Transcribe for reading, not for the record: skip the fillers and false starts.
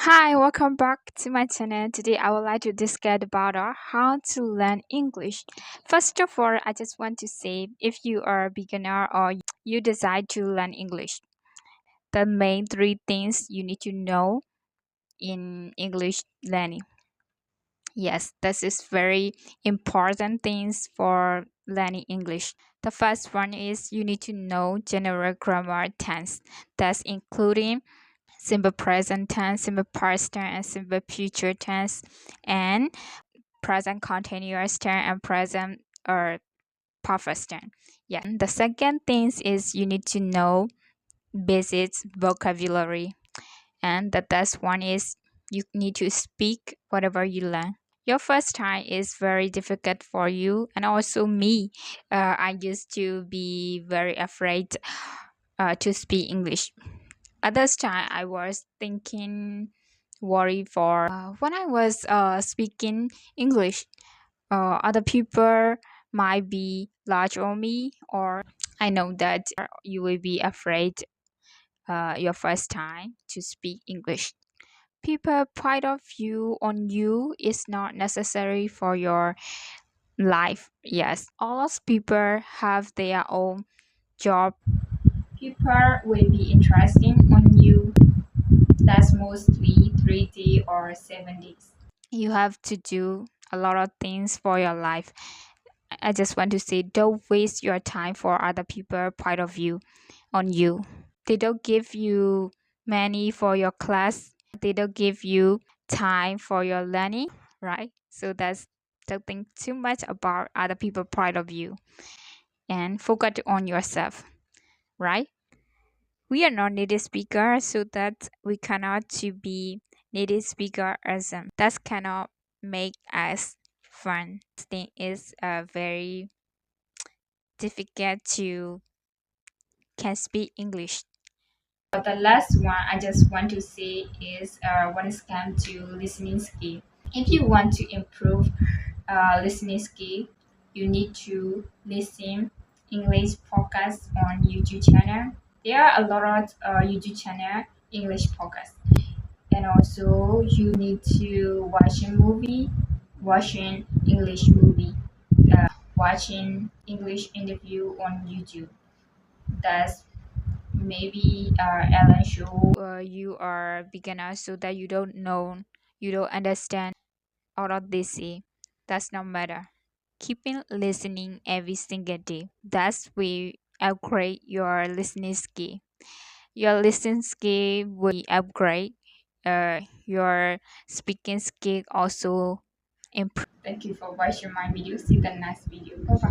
Hi, welcome back to my channel. Today I would like to discuss about how to learn English. First of all, I just want to say if you are a beginner or you decide to learn English, the main three things you need to know in English learning. Yes, this is very important things for learning English. The first one is you need to know general grammar tense. That's including simple present tense, simple past tense, and simple future tense, and present continuous tense and present or perfect tense. Yeah. The second thing is you need to know basic vocabulary, and the third one is you need to speak whatever you learn. Your first time is very difficult for you, and also me. I used to be very afraid to speak English. At this time, I was thinking, worry for when I was speaking English, other people might be large on me, or I know that you will be afraid your first time to speak English. People point of view on you is not necessary for your life. Yes, all of people have their own job. People will be interesting on you. That's mostly 3 days or 7 days. You have to do a lot of things for your life. I just want to say don't waste your time for other people point of view on you. They don't give you money for your class. They don't give you time for your learning, right? So that's don't think too much about other people point of view and focus on yourself, right? We are not native speakers, so that we cannot to be native speaker as them. That cannot make us fun. Thing is very difficult to can speak English. But the last one I just want to say is when it comes to listening skill. If you want to improve listening skill, you need to listen English podcast on YouTube channel. There are a lot of YouTube channel English podcast, and also you need to watch a movie, watching English movie, watching English interview on YouTube. That's maybe Ellen show you are beginner so that you don't know, you don't understand all of this. That's not matter. Keeping listening every single day. That's where upgrade your listening skill. Your listening skill will upgrade. Your speaking skill also improve. Thank you for watching my video. See you in the next video. Bye bye.